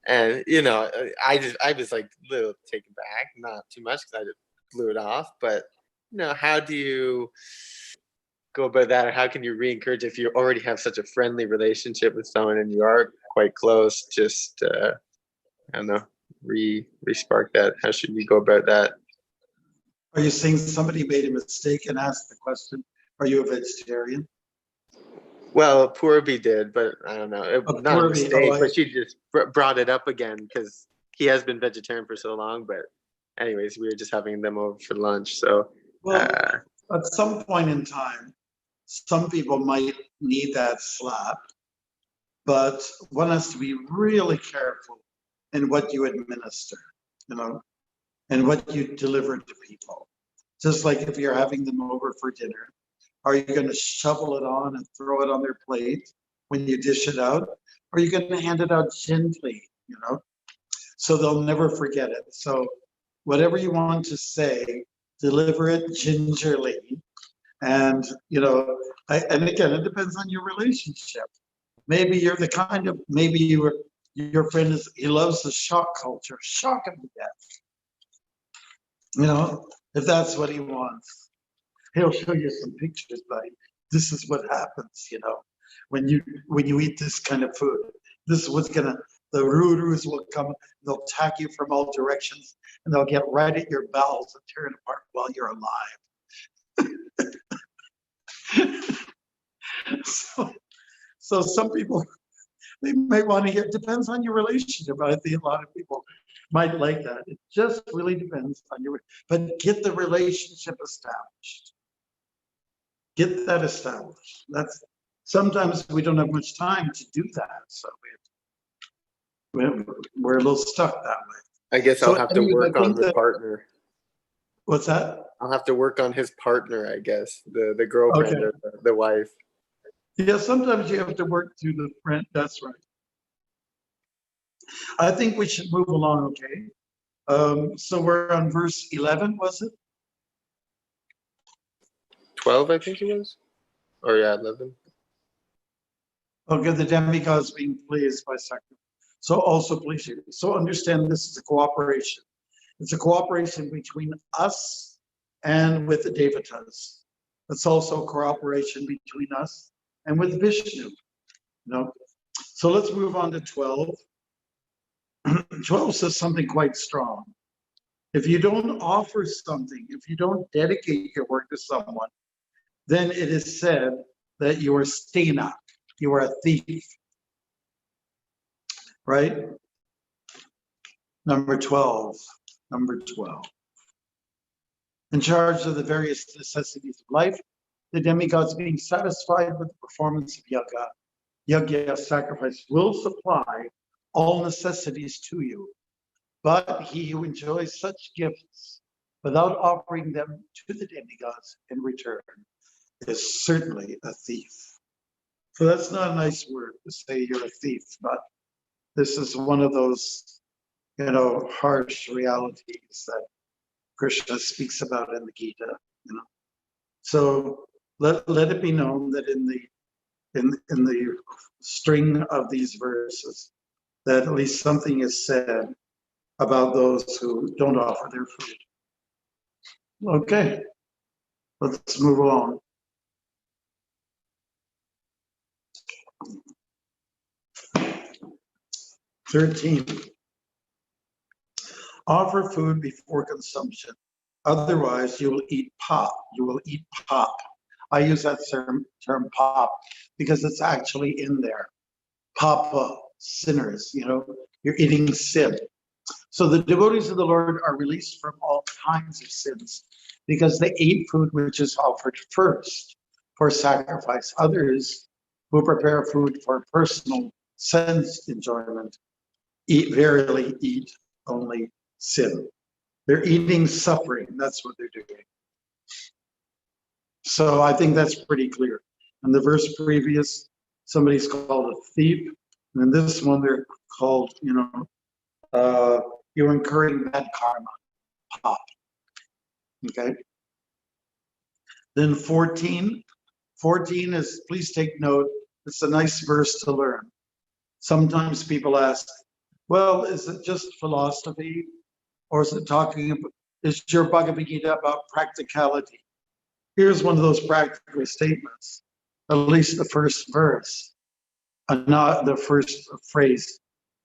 And you know, I was like a little taken back, not too much because I just blew it off. But you know, how do you go about that, or how can you re-encourage if you already have such a friendly relationship with someone and you are quite close? Just I don't know, re-spark that. How should you go about that? Are you saying somebody made a mistake and asked the question, are you a vegetarian? Well, poor B did, but I don't know. Not a Poor B, mistake, oh, but she just brought it up again because he has been vegetarian for so long. But anyways, we were just having them over for lunch. So, Well, at some point in time, some people might need that slap, but one has to be really careful in what you administer, you know, and what you deliver to people. Just like if you're having them over for dinner, are you going to shovel it on and throw it on their plate when you dish it out? Or are you going to hand it out gently, you know, so they'll never forget it? So whatever you want to say, deliver it gingerly. And, you know, and again, it depends on your relationship. Maybe you're the kind of, maybe your friend he loves the shock culture, shock him to death. You know, if that's what he wants. He'll show you some pictures, buddy. This is what happens, you know, when you eat this kind of food. This is what's the rurus will come, they'll attack you from all directions, and they'll get right at your bowels and tear it apart while you're alive. So some people, they might want to hear, it depends on your relationship. I think a lot of people might like that. It just really depends on but get the relationship established. Get that established. Sometimes we don't have much time to do that, so we're a little stuck that way. I guess I'll have to work on the partner. What's that? I'll have to work on his partner, I guess, the girlfriend or the wife. Yeah, sometimes you have to work through the friend. That's right. I think we should move along, okay? So we're on verse 11, was it? 12, I think it was. Or yeah, 11. Okay, the demigods being pleased by sacrifice. So also please you. So understand this is a cooperation. It's a cooperation between us and with the devatas. It's also cooperation between us and with Vishnu. So let's move on to 12. 12 says something quite strong. If you don't offer something, if you don't dedicate your work to someone, then it is said that you are stena, you are a thief. Right? Number 12. In charge of the various necessities of life, the demigods being satisfied with the performance of yajna, sacrifice, will supply all necessities to you. But he who enjoys such gifts without offering them to the demigods in return is certainly a thief. So that's not a nice word to say you're a thief, but this is one of those, harsh realities that Krishna speaks about in the Gita. So let it be known that in the string of these verses, that at least something is said about those who don't offer their food. Okay, let's move along. Thirteen. Offer food before consumption. Otherwise, you will eat pop. You will eat pop. I use that term pop because it's actually in there. Papa, sinners, you're eating sin. So the devotees of the Lord are released from all kinds of sins because they eat food which is offered first for sacrifice. Others who prepare food for personal sense enjoyment verily eat only sin. They're eating suffering. That's what they're doing. So I think that's pretty clear. In the verse previous, somebody's called a thief. And in this one, they're called, you're incurring bad karma. Pop. Okay. Then 14. 14 is, please take note, it's a nice verse to learn. Sometimes people ask, well, is it just philosophy? Or is it is your Bhagavad Gita about practicality? Here's one of those practical statements, at least the first verse, the first phrase,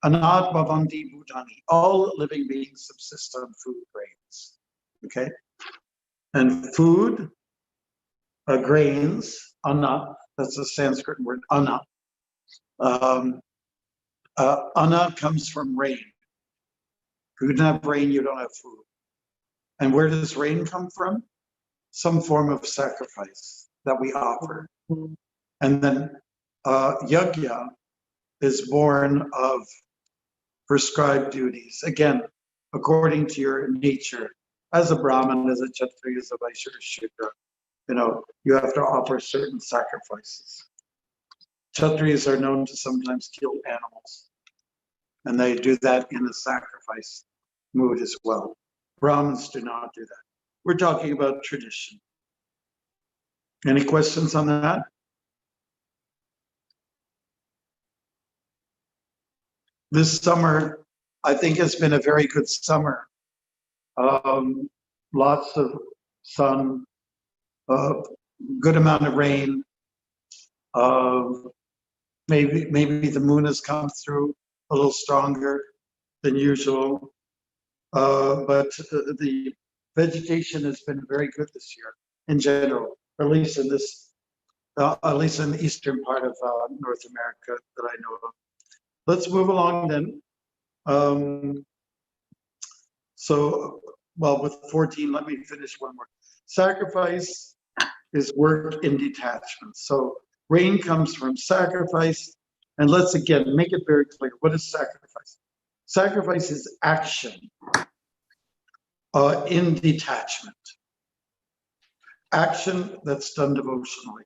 Anat Bhavanti Bhutani, all living beings subsist on food grains. Okay? And food, grains, anna, that's a Sanskrit word, anna. Anna comes from rain. If you don't have rain, you don't have food. And where does rain come from? Some form of sacrifice that we offer. And then yajna is born of prescribed duties. Again, according to your nature, as a Brahmin, as a Kshatriya, as a Vaishya, Shudra, you have to offer certain sacrifices. Kshatriyas are known to sometimes kill animals, and they do that in a sacrifice mood as well. Brahmins do not do that. We're talking about tradition. Any questions on that? This summer, I think it's been a very good summer. Lots of sun, good amount of rain. Maybe the moon has come through a little stronger than usual. But the vegetation has been very good this year in general, at least in the eastern part of North America that I know of. Let's move along then. With 14, let me finish one more. Sacrifice is work in detachment. So rain comes from sacrifice. And let's again make it very clear. What is sacrifice? Sacrifice is action in detachment. Action that's done devotionally.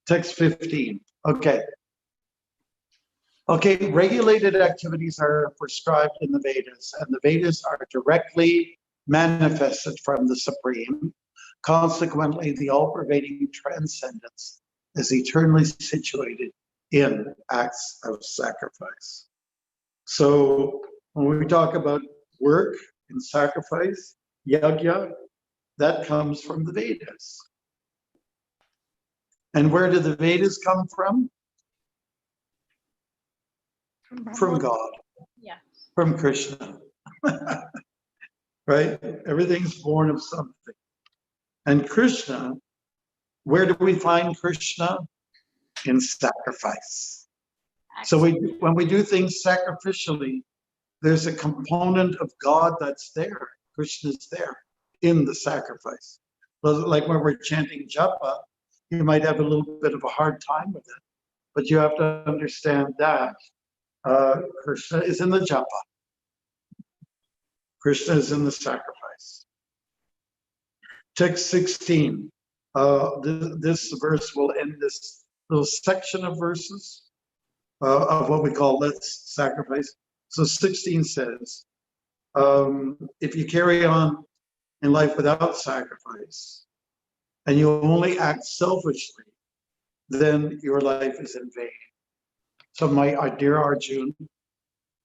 Text 15. Okay, regulated activities are prescribed in the Vedas, and the Vedas are directly manifested from the Supreme. Consequently, the all-pervading transcendence is eternally situated in acts of sacrifice. So when we talk about work and sacrifice, yajna, that comes from the Vedas. And where do the Vedas come from? From God, Yeah. from Krishna. Right? Everything's born of something. And Krishna, where do we find Krishna? In sacrifice. So when we do things sacrificially, there's a component of God that's there. Krishna's there in the sacrifice. Like when we're chanting japa, you might have a little bit of a hard time with it, but you have to understand that Krishna is in the japa. Krishna is in the sacrifice. Text 16. This verse will end this little section of verses of what we call let's sacrifice. So 16 says, if you carry on in life without sacrifice and you only act selfishly, then your life is in vain. So my dear Arjun,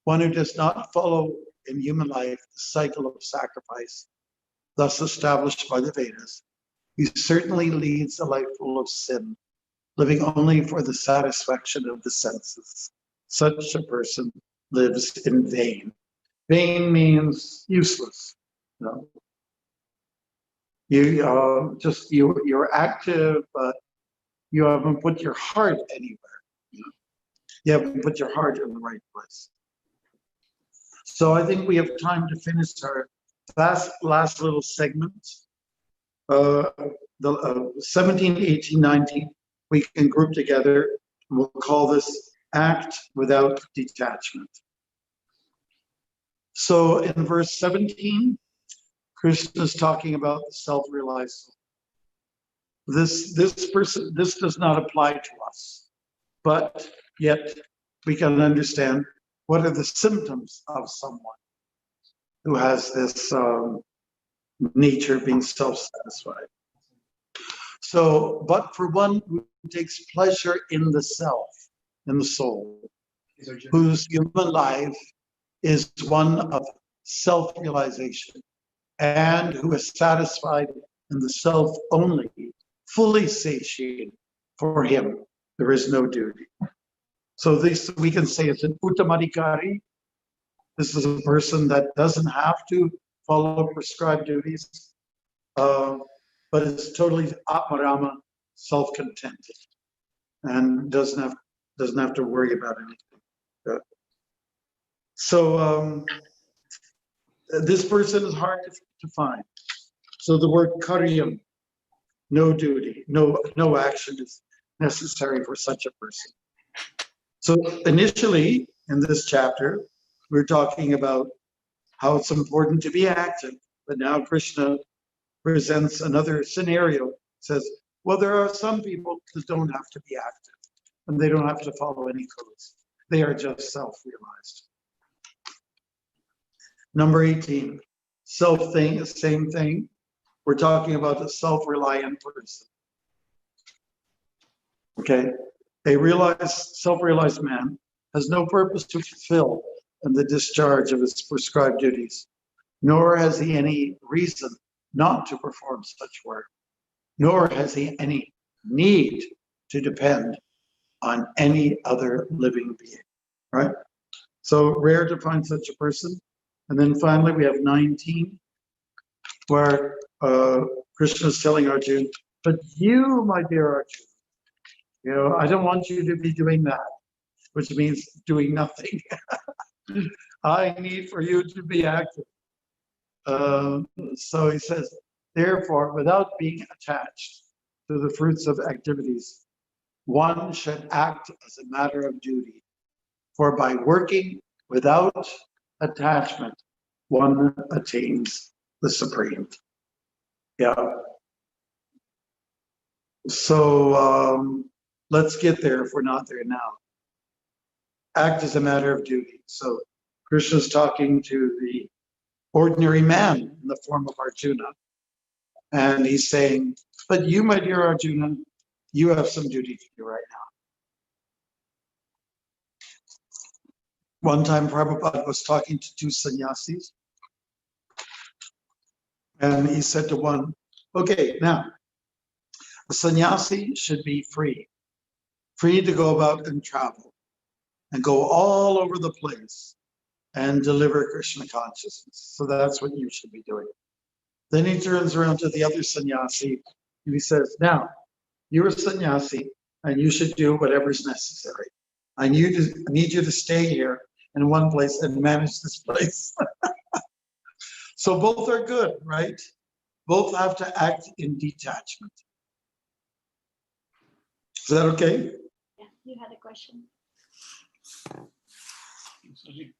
one who does not follow in human life the cycle of sacrifice, thus established by the Vedas, he certainly leads a life full of sin, living only for the satisfaction of the senses. Such a person lives in vain. Vain means useless. No. You're active, but you haven't put your heart anywhere. You haven't put your heart in the right place. So I think we have time to finish our last little segment. The 17, 18, 19, we can group together. We'll call this act without detachment. So in verse 17, Krishna is talking about the self-realized soul. This does not apply to us, but yet we can understand what are the symptoms of someone who has this nature being self-satisfied. So, but for one who takes pleasure in the self, in the soul, whose human life is one of self-realization, and who is satisfied in the self only, fully satiated, for him, there is no duty. So this we can say it's an uttamadikari. This is a person that doesn't have to follow prescribed duties, but is totally atmarama, self-contented, and doesn't have to worry about anything. So this person is hard to find. So the word karyam, no duty, no action is necessary for such a person. So initially in this chapter, we're talking about how it's important to be active, but now Krishna presents another scenario, says, well, there are some people who don't have to be active and they don't have to follow any codes. They are just self-realized. Number 18, same thing. We're talking about a self-reliant person. Okay, a self-realized man has no purpose to fulfill in the discharge of his prescribed duties, nor has he any reason not to perform such work, nor has he any need to depend on any other living being, right? So rare to find such a person. And then finally, we have 19, where Krishna is telling Arjuna, but you, my dear Arjuna, I don't want you to be doing that, which means doing nothing. I need for you to be active. So he says, therefore, without being attached to the fruits of activities, one should act as a matter of duty. For by working without attachment, one attains the supreme. Yeah. So let's get there if we're not there now. Act as a matter of duty. So Krishna's talking to the ordinary man in the form of Arjuna. And he's saying, but you, my dear Arjuna, you have some duty to do right One time Prabhupada was talking to two sannyasis, and he said to one, okay, now, a sannyasi should be free to go about and travel and go all over the place and deliver Krishna consciousness. So that's what you should be doing. Then he turns around to the other sannyasi and he says, now, you're a sannyasi and you should do whatever's necessary. I need you to stay here in one place and manage this place. So both are good, right? Both have to act in detachment. Is that okay? Yeah, you had a question. See.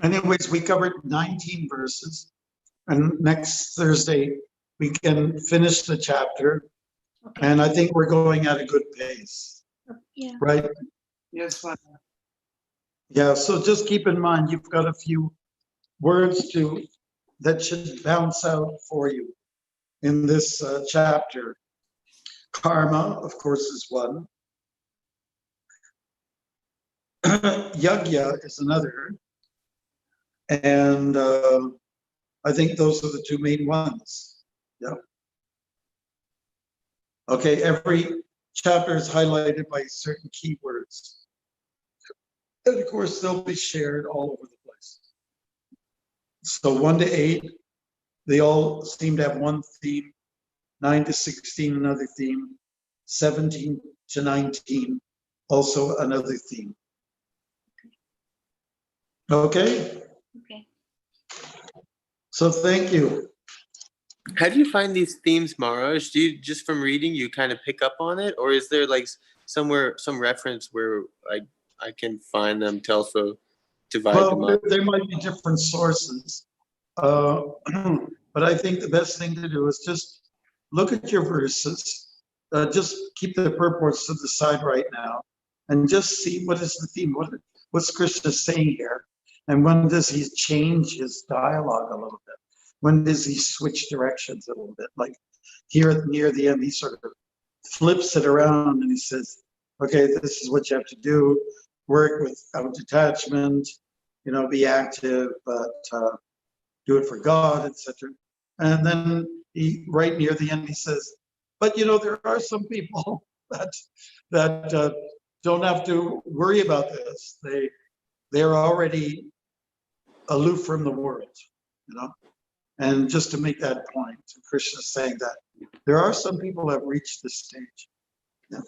Anyways, we covered 19 verses, and next Thursday we can finish the chapter, Okay. and I think we're going at a good pace, Yeah. right? Yes, Father. Yeah, so just keep in mind, you've got a few words that should bounce out for you in this chapter. Karma, of course, is one. Yajna is another. And I think those are the two main ones. Yeah. Okay, every chapter is highlighted by certain keywords. And of course, they'll be shared all over the place. So 1 to 8, they all seem to have one theme. 9 to 16, another theme. 17 to 19, also another theme. Okay, Okay. so thank you. How do you find these themes, Maharaj? Do you just from reading you kind of pick up on it, or is there like somewhere some reference where I can find them to also divide them Well, up? there might be different sources, but I think the best thing to do is just look at your verses, just keep the purports to the side right now, and just see what is the theme, what's Krishna saying here, and when does he change his dialogue a little bit? When does he switch directions a little bit? Like here near the end, he sort of flips it around and he says, okay, this is what you have to do. Work without detachment, be active, but do it for God, etc. And then right near the end, he says, but there are some people that don't have to worry about this. They're already aloof from the world, And just to make that point, Krishna is saying that there are some people that have reached this stage. Yeah.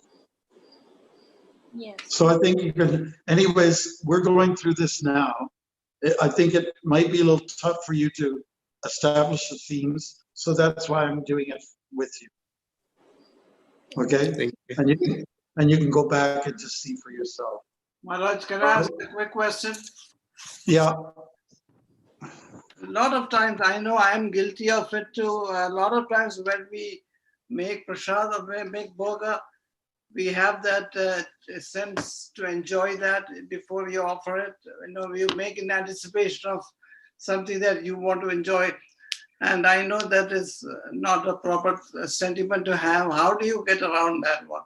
Yes. So I think you can, anyways, we're going through this now. I think it might be a little tough for you to establish the themes. So that's why I'm doing it with you. Okay? Thank you. And you can go back and just see for yourself. Maharaj, can I ask a quick question? Yeah. A lot of times, I know I am guilty of it too. A lot of times when we make prasad or make bhoga, we have that sense to enjoy that before you offer it. You make in anticipation of something that you want to enjoy. And I know that is not a proper sentiment to have. How do you get around that one?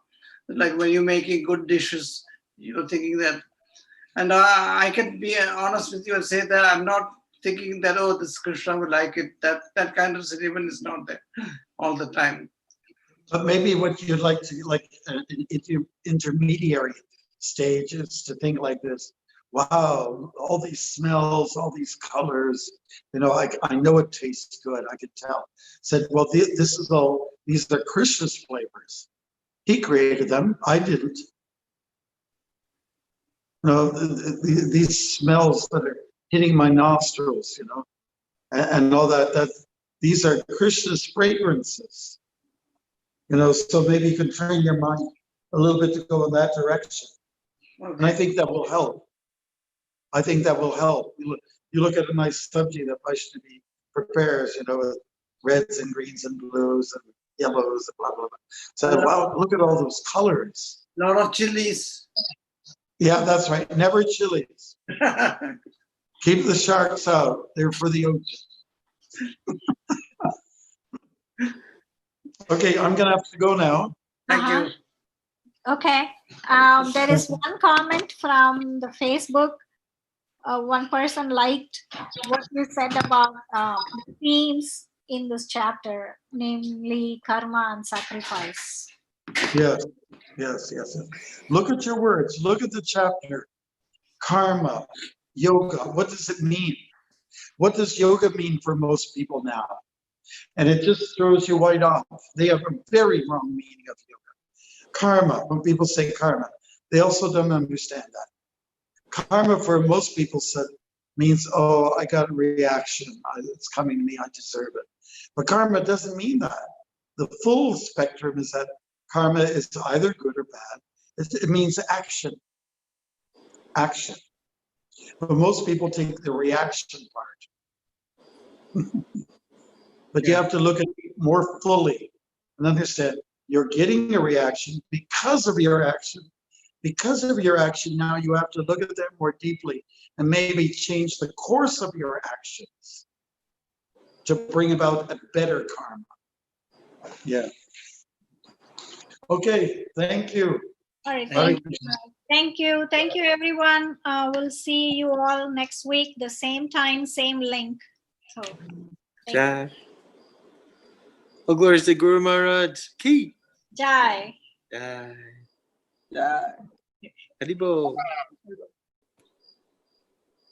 Like when you're making good dishes, you're thinking that. And I can be honest with you and say that I'm not thinking that, oh, this Krishna would like it. That kind of sentiment is not there all the time. But maybe what you'd like to, intermediary stage is to think like this. Wow, all these smells, all these colors, I know it tastes good, I could tell. Said, well, these are Krishna's flavors. He created them, I didn't. These smells that are hitting my nostrils, and all that, these are Krishna's fragrances. So maybe you can train your mind a little bit to go in that direction. Okay. And I think that will help. You look at a nice sabji that Vaishnavi prepares, with reds and greens and blues and yellows and blah, blah, blah. So, wow, look at all those colors. A lot of chilies. Yeah, that's right. Never chilies. Keep the sharks out. They're for the ocean. Okay, I'm going to have to go now. Thank you. Okay. There is one comment from the Facebook. One person liked what you said about the themes in this chapter, namely karma and sacrifice. Yes, yes, yes. Look at your words. Look at the chapter. Karma, yoga. What does it mean? What does yoga mean for most people now? And it just throws you right off. They have a very wrong meaning of yoga. Karma, when people say karma, they also don't understand that. Karma for most people means, oh, I got a reaction. It's coming to me. I deserve it. But karma doesn't mean that. The full spectrum is that karma is either good or bad. It means action. Action. But most people take the reaction part. But you have to look at it more fully and understand you're getting a reaction because of your action. Because of your action, now you have to look at them more deeply and maybe change the course of your actions to bring about a better karma. Yeah. Okay, thank you. All right. Hare Thank you. Thank you. Thank you, everyone. We'll see you all next week, the same time, same link. So, thank you. Jai. Oh, glories to Guru Maharaj. Ki. Jai. Jai. Yeah. Haribo.